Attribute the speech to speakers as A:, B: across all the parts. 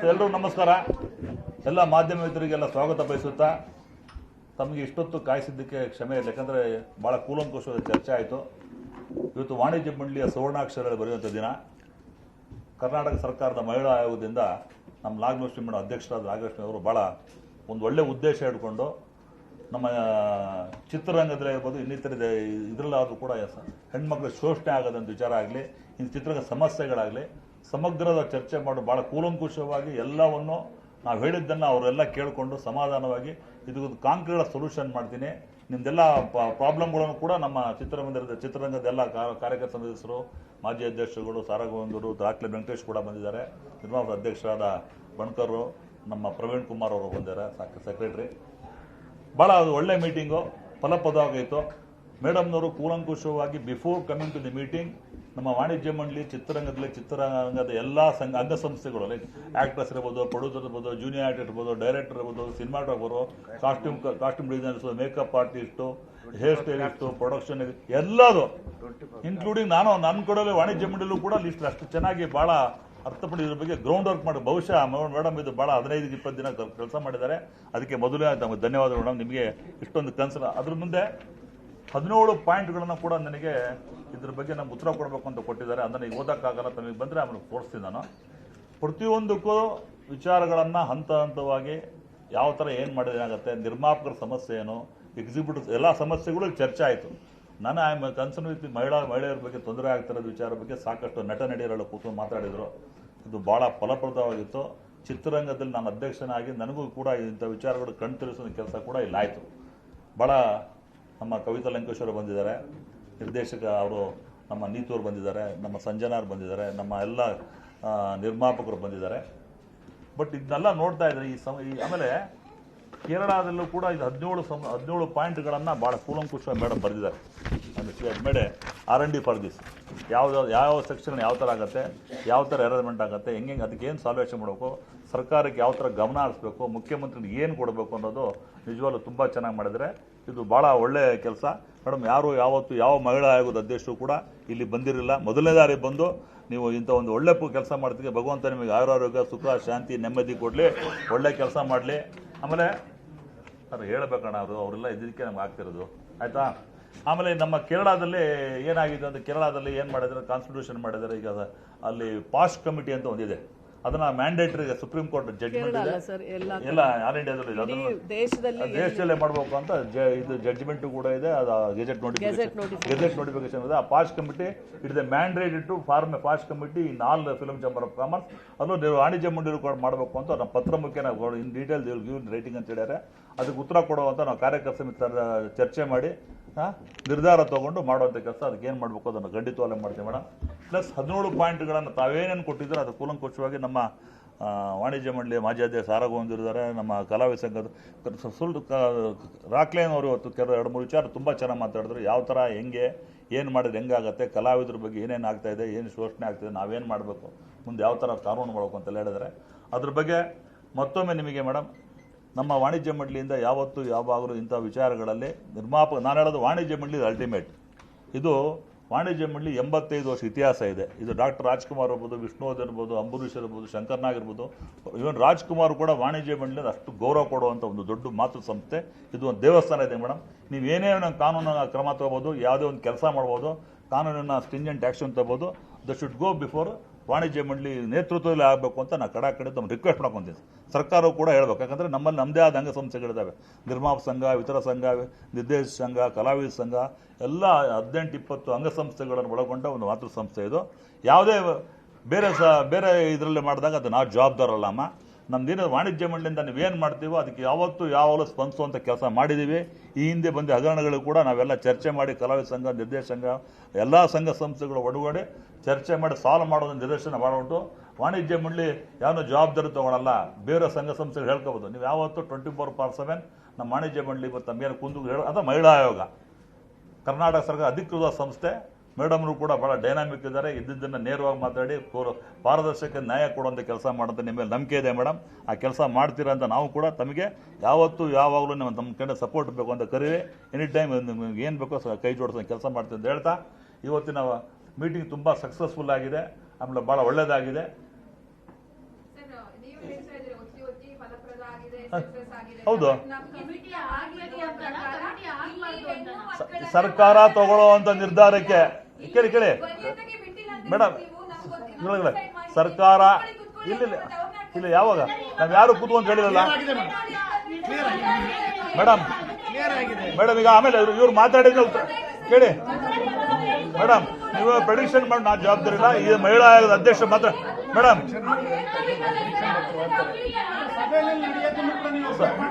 A: ಎಲ್ಲರೂ ನಮಸ್ಕಾರ. ಎಲ್ಲ ಮಾಧ್ಯಮ ಮಿತ್ರರಿಗೆಲ್ಲ ಸ್ವಾಗತ ಬಯಸುತ್ತಾ ತಮಗೆ ಇಷ್ಟೊತ್ತು ಕಾಯಿಸಿದ್ದಕ್ಕೆ ಕ್ಷಮೆ ಇರಲಿ. ಯಾಕಂದರೆ ಭಾಳ ಕೂಲಂಕುಷವಾದ ಚರ್ಚೆ ಆಯಿತು. ಇವತ್ತು ವಾಣಿಜ್ಯ ಮಂಡಳಿಯ ಸುವರ್ಣಾಕ್ಷರಗಳು ಬರೆಯುವಂಥ ದಿನ. ಕರ್ನಾಟಕ ಸರ್ಕಾರದ ಮಹಿಳಾ ಆಯೋಗದಿಂದ ನಮ್ಮ ನಾಗಲಕ್ಷ್ಮಿ ಮೇಡಮ್ ಅಧ್ಯಕ್ಷರಾದ ನಾಗಲಕ್ಷ್ಮಿ ಅವರು ಭಾಳ ಒಂದು ಒಳ್ಳೆಯ ಉದ್ದೇಶ ಇಟ್ಕೊಂಡು ನಮ್ಮ ಚಿತ್ರರಂಗದಲ್ಲೇ ಇರ್ಬೋದು, ಇನ್ನಿತರ ಇದರಲ್ಲಾದರೂ ಕೂಡ ಹೆಣ್ಮಕ್ಳು ಶೋಷಣೆ ಆಗೋದಂಥ ವಿಚಾರ ಆಗಲಿ, ಇನ್ನು ಚಿತ್ರರಂಗ ಸಮಸ್ಯೆಗಳಾಗಲಿ ಸಮಗ್ರದ ಚರ್ಚೆ ಮಾಡಿ ಭಾಳ ಕೂಲಂಕುಷವಾಗಿ ಎಲ್ಲವನ್ನು ನಾವು ಹೇಳಿದ್ದನ್ನು ಅವರೆಲ್ಲ ಕೇಳಿಕೊಂಡು ಸಮಾಧಾನವಾಗಿ ಇದಕ್ಕೊಂದು ಕಾಂಕ್ರೀಟ್ ಸೊಲ್ಯೂಷನ್ ಮಾಡ್ತೀನಿ. ನಿಮ್ಮದೆಲ್ಲ ಪ್ರಾಬ್ಲಮ್ಗಳನ್ನು ಕೂಡ ನಮ್ಮ ಚಿತ್ರರಂಗದ ಎಲ್ಲ ಕಾರ್ಯಕರ್ತ ಸದಸ್ಯರು, ಮಾಜಿ ಅಧ್ಯಕ್ಷರುಗಳು, ಸಾರಗೋವಿಂದರು, ದಾಖಲೆ ವೆಂಕಟೇಶ್ ಕೂಡ ಬಂದಿದ್ದಾರೆ. ನಿರ್ಮಾಪಕ ಅಧ್ಯಕ್ಷರಾದ ಬಣ್ಕರು, ನಮ್ಮ ಪ್ರವೀಣ್ ಕುಮಾರ್ ಅವರು ಬಂದಿದ್ದಾರೆ, ಸೆಕ್ರೆಟರಿ. ಭಾಳ ಅದು ಒಳ್ಳೆ ಮೀಟಿಂಗು, ಫಲಪ್ರದವಾಗಿತ್ತು. ಮೇಡಮ್ನವರು ಕೂಲಂಕುಷವಾಗಿ before coming to the meeting ನಮ್ಮ ವಾಣಿಜ್ಯ ಮಂಡಳಿ ಚಿತ್ರರಂಗದ ಎಲ್ಲ ಅಂಗಸಂಸ್ಥೆಗಳು, ಲೈಕ್ ಆ್ಯಕ್ಟ್ರೆಸ್ ಇರ್ಬೋದು, ಪ್ರೊಡ್ಯೂಸರ್ ಇರ್ಬೋದು, ಜೂನಿಯರ್ ಆರ್ಟಿಸ್ಟ್ ಇರ್ಬೋದು, ಡೈರೆಕ್ಟರ್ ಇರ್ಬೋದು, cinematographer, costume designers, makeup artist, hair stylist, production ಎಲ್ಲದು ಇನ್ಕ್ಲೂಡಿಂಗ್ ನನ್ನ ಕಡೆಯಲ್ಲಿ ವಾಣಿಜ್ಯ ಮಂಡಳಿಯಲ್ಲೂ ಕೂಡ ಲಿಸ್ಟ್ ಅಷ್ಟು ಚೆನ್ನಾಗಿ ಭಾಳ ಅರ್ಥಪಡಿ ಇದ್ರ ಬಗ್ಗೆ ಗ್ರೌಂಡ್ ವರ್ಕ್ ಮಾಡಿ ಬಹುಶಃ ಮೇಡಮ್ ಇದು ಭಾಳ 15-20 ದಿನ ಕೆಲಸ ಮಾಡಿದ್ದಾರೆ. ಅದಕ್ಕೆ ಮೊದಲೇ ತಮಗೆ ಧನ್ಯವಾದಗಳು ಮೇಡಮ್. ನಿಮಗೆ ಇಷ್ಟೊಂದು ಕನ್ಸಲ್ಲ. ಅದ್ರ ಮುಂದೆ 17 ಪಾಯಿಂಟ್ಗಳನ್ನು ಕೂಡ ನನಗೆ ಇದ್ರ ಬಗ್ಗೆ ನಮ್ಗೆ ಉತ್ತರ ಕೊಡಬೇಕು ಅಂತ ಕೊಟ್ಟಿದ್ದಾರೆ. ಅದನ್ನು ಈಗ ಓದೋಕ್ಕಾಗಲ್ಲ, ತಮಗೆ ಬಂದರೆ ಆಮೇಲೆ ತೋರಿಸ್ತೀನಿ ನಾನು. ಪ್ರತಿಯೊಂದಕ್ಕೂ ವಿಚಾರಗಳನ್ನು ಹಂತ ಹಂತವಾಗಿ ಯಾವ ಥರ ಏನು ಮಾಡಿದೇನಾಗುತ್ತೆ, ನಿರ್ಮಾಪಕರ ಸಮಸ್ಯೆ ಏನು, ಎಕ್ಸಿಬಿಟರ್ಸ್ ಎಲ್ಲ ಸಮಸ್ಯೆಗಳು ಚರ್ಚೆ ಆಯಿತು. ನಾನು ಐ ಆಮ್ ಕನ್ಸರ್ನ್ ವಿತ್ ಮಹಿಳೆಯರ ಬಗ್ಗೆ ತೊಂದರೆ ಆಗ್ತಿರೋದು ವಿಚಾರ ಬಗ್ಗೆ ಸಾಕಷ್ಟು ನಟನಡಿಯರೆಲ್ಲ ಕೂತ್ಕೊಂಡು ಮಾತಾಡಿದರು. ಇದು ಭಾಳ ಫಲಪ್ರದವಾಗಿತ್ತು. ಚಿತ್ರರಂಗದಲ್ಲಿ ನಾನು ಅಧ್ಯಕ್ಷನಾಗಿ ನನಗೂ ಕೂಡ ಇಂಥ ವಿಚಾರಗಳು ಕಣ್ತರಿಸೋ ಕೆಲಸ ಕೂಡ ಇಲ್ಲಾಯಿತು. ಭಾಳ ನಮ್ಮ ಕವಿತಾ ಲಂಕೇಶ್ವರ ಬಂದಿದ್ದಾರೆ, ನಿರ್ದೇಶಕ ಅವರು ನಮ್ಮ ನೀತೂರು ಬಂದಿದ್ದಾರೆ, ನಮ್ಮ ಸಂಜನಾರ್ ಬಂದಿದ್ದಾರೆ, ನಮ್ಮ ಎಲ್ಲ ನಿರ್ಮಾಪಕರು ಬಂದಿದ್ದಾರೆ. ಬಟ್ ಇದನ್ನೆಲ್ಲ ನೋಡ್ತಾ ಇದ್ದಾರೆ ಆಮೇಲೆ ಕೇರಳದಲ್ಲೂ ಕೂಡ ಇದು 17 ಪಾಯಿಂಟ್ಗಳನ್ನು ಭಾಳ ಕೂಲಂಕುಷವಾಗಿ ಮೇಡಮ್ ಬರೆದಿದ್ದಾರೆ. ಮೇಲೆ R&D ಫಾರ್ ದಿಸ್ ಯಾವ ಸೆಕ್ಷನ್ ಯಾವ ಥರ ಆಗುತ್ತೆ, ಯಾವ ಥರ ಅರೇಂಜ್ಮೆಂಟ್ ಆಗುತ್ತೆ, ಹೆಂಗೆ ಅದಕ್ಕೆ ಏನು ಸಾಲ್ವೇಷನ್ ಮಾಡಬೇಕು, ಸರ್ಕಾರಕ್ಕೆ ಯಾವ ಥರ ಗಮನ ಹರಿಸ್ಬೇಕು, ಮುಖ್ಯಮಂತ್ರಿಗೆ ಏನು ಕೊಡಬೇಕು ಅನ್ನೋದು ನಿಜವಾಗ್ಲೂ ತುಂಬ ಚೆನ್ನಾಗಿ ಮಾಡಿದರೆ. ಇದು ಭಾಳ ಒಳ್ಳೆಯ ಕೆಲಸ ಮೇಡಮ್. ಯಾವತ್ತು ಯಾವ ಮಹಿಳಾ ಆಯೋಗದ ಅಧ್ಯಕ್ಷರು ಕೂಡ ಇಲ್ಲಿ ಬಂದಿರಲಿಲ್ಲ. ಮೊದಲನೇ ದಾರಿ ಬಂದು ನೀವು ಇಂಥ ಒಂದು ಒಳ್ಳೆ ಕೆಲಸ ಮಾಡ್ತೀವಿ, ಭಗವಂತ ನಿಮಗೆ ಆಯುರಾರೋಗ್ಯ, ಸುಖ, ಶಾಂತಿ, ನೆಮ್ಮದಿ ಕೊಡಲಿ, ಒಳ್ಳೆ ಕೆಲಸ ಮಾಡಲಿ. ಆಮೇಲೆ ಅದು ಹೇಳಬೇಕಣ್ಣ, ಅವರೆಲ್ಲ ಇದಕ್ಕೆ ನಮ್ಗೆ ಆಗ್ತಿರೋದು ಆಯಿತಾ. ಆಮೇಲೆ ನಮ್ಮ ಕೇರಳದಲ್ಲಿ ಏನಾಗಿದೆ ಅಂದರೆ, ಕೇರಳದಲ್ಲಿ ಏನು ಮಾಡಿದ್ದಾರೆ, ಕಾನ್ಸ್ಟಿಟ್ಯೂಷನ್ ಮಾಡಿದ್ದಾರೆ. ಈಗ ಅಲ್ಲಿ ಪಾಸ್ಟ್ ಕಮಿಟಿ ಅಂತ ಒಂದಿದೆ, ಅದನ್ನ ಮ್ಯಾಂಡೇಟರಿ ಸುಪ್ರೀಂ ಕೋರ್ಟ್ ಜಡ್ಜ್ಮೆಂಟ್ ಇದೆ, ಎಲ್ಲ ಆಲ್ ಇಂಡಿಯಾದಲ್ಲಿ ಅದನ್ನು ದೇಶದಲ್ಲೇ ಮಾಡಬೇಕು ಅಂತ ಇದು ಜಡ್ಜ್ಮೆಂಟ್ ಕೂಡ ಇದೆ. ಅದು ಗೆಜೆಟ್ ನೋಟಿಫಿಕೇಶನ್ ಇದೆ. ಆ past committee it is mandated to form a past committee in all film chamber of commerce. ಅದು ವಾಣಿಜ್ಯ ಮಂಡಳಿ ಕೂಡ ಮಾಡಬೇಕು ಅಂತ ನಮ್ಮ ಪತ್ರ ಮುಖ್ಯ ಇನ್ ಡೀಟೇಲ್ ಗಿವ್ ರೈಟಿಂಗ್ ಅಂತ ಹೇಳಿದ್ದಾರೆ. ಅದಕ್ಕೆ ಉತ್ತರ ಕೊಡುವಂತ ನಾವು ಕಾರ್ಯಕರ್ತ ಮಿತ್ರರ ಚರ್ಚೆ ಮಾಡಿ ನಿರ್ಧಾರ ತಗೊಂಡು ಮಾಡುವಂಥ ಕೆಲಸ. ಅದಕ್ಕೆ ಏನು ಮಾಡಬೇಕು ಅದನ್ನು ಖಂಡಿತವಾಗ್ಲೂ ಮಾಡ್ತೀವಿ ಮೇಡಮ್. ಪ್ಲಸ್ 17 ಪಾಯಿಂಟ್ಗಳನ್ನು ತಾವೇನೇನು ಕೊಟ್ಟಿದ್ದಾರೆ ಅದು ಕೂಲಂಕುಷವಾಗಿ ನಮ್ಮ ವಾಣಿಜ್ಯ ಮಂಡಳಿಯ ಮಾಜಿ ಅಧ್ಯಕ್ಷ ಸಾರಗೋವಿಂದಿದ್ದಾರೆ, ನಮ್ಮ ಕಲಾವಿದ ಸಂಘದ ರಾಕ್ಲೇನ್ ಅವರು ಇವತ್ತು 2-3 ವಿಚಾರ ತುಂಬ ಚೆನ್ನಾಗಿ ಮಾತಾಡಿದ್ರು. ಯಾವ ಥರ ಹೆಂಗೆ ಏನು ಮಾಡಿದ್ರೆ ಹೆಂಗಾಗುತ್ತೆ, ಕಲಾವಿದ್ರ ಬಗ್ಗೆ ಏನೇನು ಆಗ್ತಾಯಿದೆ, ಏನು ಶೋಷಣೆ ಆಗ್ತಾಯಿದೆ, ನಾವೇನು ಮಾಡಬೇಕು, ಮುಂದೆ ಯಾವ ಥರ ಕಾನೂನು ಮಾಡಬೇಕು ಅಂತೆಲ್ಲ ಹೇಳಿದರೆ ಅದ್ರ ಬಗ್ಗೆ ಮತ್ತೊಮ್ಮೆ ನಿಮಗೆ ಮೇಡಮ್, ನಮ್ಮ ವಾಣಿಜ್ಯ ಮಂಡಳಿಯಿಂದ ಯಾವಾಗಲೂ ಇಂಥ ವಿಚಾರಗಳಲ್ಲಿ ನಾನು ಹೇಳೋದು ವಾಣಿಜ್ಯ ಮಂಡಳಿ ಅಲ್ಟಿಮೇಟ್. ಇದು ವಾಣಿಜ್ಯ ಮಂಡಳಿ 85 ವರ್ಷ ಇತಿಹಾಸ ಇದೆ. ಇದು ಡಾಕ್ಟರ್ ರಾಜ್ಕುಮಾರ್ ಇರ್ಬೋದು, ವಿಷ್ಣುವರ್ಧನ್ ಇರ್ಬೋದು, ಅಂಬರೀಷ್ ಇರ್ಬೋದು, ಶಂಕರ್ನಾಗ್ ಇರ್ಬೋದು, ಇವನ್ ರಾಜ್ಕುಮಾರ್ ಕೂಡ ವಾಣಿಜ್ಯ ಮಂಡಳಿ ಅಷ್ಟು ಗೌರವ ಕೊಡುವಂಥ ಒಂದು ದೊಡ್ಡ ಮಾತೃ ಸಂಸ್ಥೆ. ಇದು ಒಂದು ದೇವಸ್ಥಾನ ಇದೆ ಮೇಡಮ್. ನೀವೇನೇ ಕಾನೂನಿನ ಕ್ರಮ ತಗೋಬೋದು, ಯಾವುದೇ ಒಂದು ಕೆಲಸ ಮಾಡ್ಬೋದು, ಕಾನೂನಿನ ಸ್ಟಿಂಜೆಂಟ್ ಆ್ಯಕ್ಷನ್ ತಗೋಬೋದು. ದ ಶುಡ್ ಗೋ ಬಿಫೋರ್ ವಾಣಿಜ್ಯ ಮಂಡಳಿ ನೇತೃತ್ವದಲ್ಲಿ ಆಗಬೇಕು ಅಂತ ನಾನು ಕಡೆ ತಮ್ಮ ರಿಕ್ವೆಸ್ಟ್ ಮಾಡ್ಕೊತೀನಿ. ಸರ್ಕಾರವು ಕೂಡ ಹೇಳ್ಬೇಕು, ಯಾಕಂದರೆ ನಮ್ಮಲ್ಲಿ ನಮ್ಮದೇ ಆದ ಅಂಗಸಂಸ್ಥೆಗಳಿದ್ದಾವೆ. ನಿರ್ಮಾಪಕ ಸಂಘ, ವಿತರ ಸಂಘ, ನಿರ್ದೇಶಕ ಸಂಘ, ಕಲಾವಿದ ಸಂಘ ಎಲ್ಲ 18-20 ಅಂಗಸಂಸ್ಥೆಗಳನ್ನು ಒಳಗೊಂಡ ಒಂದು ಮಾತೃ ಸಂಸ್ಥೆ ಇದು. ಯಾವುದೇ ಬೇರೆ ಇದರಲ್ಲಿ ಮಾಡಿದಾಗ ಅದು ನಾವು ಜವಾಬ್ದಾರಲ್ಲ ಅಮ್ಮ. ನಮ್ದೇನು ವಾಣಿಜ್ಯ ಮಂಡಳಿಯಿಂದ ನೀವೇನು ಮಾಡ್ತೀವೋ ಅದಕ್ಕೆ ಯಾವಾಗಲೂ ಸ್ಪಂದಿಸುವಂಥ ಕೆಲಸ ಮಾಡಿದ್ದೀವಿ. ಈ ಹಿಂದೆ ಬಂದ ಹಗರಣಗಳು ಕೂಡ ನಾವೆಲ್ಲ ಚರ್ಚೆ ಮಾಡಿ ಕಲಾವಿದ ಸಂಘ, ನಿರ್ದೇಶಕ ಸಂಘ ಎಲ್ಲ ಸಂಘ ಸಂಸ್ಥೆಗಳು ಒಳಗಡೆ ಚರ್ಚೆ ಮಾಡಿ ಸಾಲ್ವ್ ಮಾಡೋದನ್ನು ನಿರ್ದೇಶನ ಮಾಡೋದು. ವಾಣಿಜ್ಯ ಮಂಡಳಿ ಯಾವನೋ ಜವಾಬ್ದಾರಿ ತೊಗೊಳಲ್ಲ, ಬೇರೆ ಸಂಘ ಸಂಸ್ಥೆಗಳು ಹೇಳ್ಕೋಬೋದು. ನೀವು ಯಾವತ್ತೂ 24/7 ನಮ್ಮ ವಾಣಿಜ್ಯ ಮಂಡಳಿ ಮತ್ತು ತಮ್ಮೇನು ಕುಂದು ಅದು ಮಹಿಳಾ ಆಯೋಗ ಕರ್ನಾಟಕ ಸರ್ಕಾರ ಅಧಿಕೃತ ಸಂಸ್ಥೆ. ಮೇಡಮ್ರು ಕೂಡ ಭಾಳ ಡೈನಾಮಿಕ್ ಇದ್ದಾರೆ. ಇದ್ದದ್ದನ್ನು ನೇರವಾಗಿ ಮಾತಾಡಿ ಪಾರದರ್ಶಕ ನ್ಯಾಯ ಕೊಡುವಂಥ ಕೆಲಸ ಮಾಡೋಂಥ ನಿಮ್ಮ ಮೇಲೆ ನಂಬಿಕೆ ಇದೆ ಮೇಡಮ್. ಆ ಕೆಲಸ ಮಾಡ್ತೀರಾ ಅಂತ ನಾವು ಕೂಡ ತಮಗೆ ಯಾವಾಗಲೂ ನಮ್ಮ ಕಡೆ ಸಪೋರ್ಟ್ ಬೇಕು ಅಂತ ಕರೀರಿ. ಎನಿ ಟೈಮ್ ನಿಮ್ಗೆ ಏನು ಬೇಕೋ ಕೈ ಜೋಡಿಸೋ ಕೆಲಸ ಮಾಡ್ತೀವಿ ಅಂತ ಹೇಳ್ತಾ, ಇವತ್ತಿನ ಮೀಟಿಂಗ್ ತುಂಬ ಸಕ್ಸಸ್ಫುಲ್ ಆಗಿದೆ, ಆಮೇಲೆ ಭಾಳ ಒಳ್ಳೆಯದಾಗಿದೆ. ಹೌದು. ಸರ್ಕಾರ ತಗೊಳ್ಳುವಂತ ನಿರ್ಧಾರಕ್ಕೆ ಕೇಳಿ ಮೇಡಮ್, ಸರ್ಕಾರ ಇಲ್ಲ ಯಾವಾಗ ನಾವ್ ಯಾರು ಕೂತ್ಕೊಂಡು ಹೇಳಿರಲ್ಲ ಮೇಡಮ್. ಈಗ ಆಮೇಲೆ ಇವ್ರು ಮಾತಾಡಿದ್ರೆ ಕೇಳಿ ಮೇಡಮ್, ನೀವು ಪ್ರೆಡಿಕ್ಷನ್ ಮಾಡಿ ನಾನು ಜವಾಬ್ದಾರಿ ಇಲ್ಲ. ಈ ಮಹಿಳಾ ಆಯೋಗದ ಅಧ್ಯಕ್ಷ ಮಾತ್ರ ಮೇಡಮ್.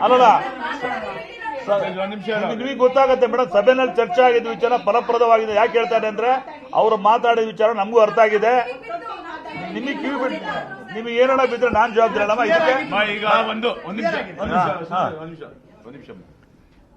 A: ಅಲ್ಲಲ್ಲ ನಿಮಗೆ ಗೊತ್ತಾಗತ್ತೆ ಮೇಡಮ್, ಸಭೆಯಲ್ಲಿ ಚರ್ಚೆ ಆಗಿದ್ದ ವಿಚಾರ ಫಲಪ್ರದವಾಗಿದೆ. ಯಾಕೆ ಹೇಳ್ತಾರೆ ಅಂದ್ರೆ ಅವ್ರು ಮಾತಾಡಿದ ವಿಚಾರ ನಮಗೂ ಅರ್ಥ ಆಗಿದೆ. ನಿಮಗೆ ಕಿವಿ ಬಿಟ್ಟು ನಿಮಗೆ ಏನನ್ನ ಬಿದ್ರೆ ನಾನ್ ಜವಾಬ್ದಾರಿ ಅಲ್ಲಮ್ಮ ಇದಕ್ಕೆ.
B: ಈಗ ಒಂದು ನಿಮಿಷ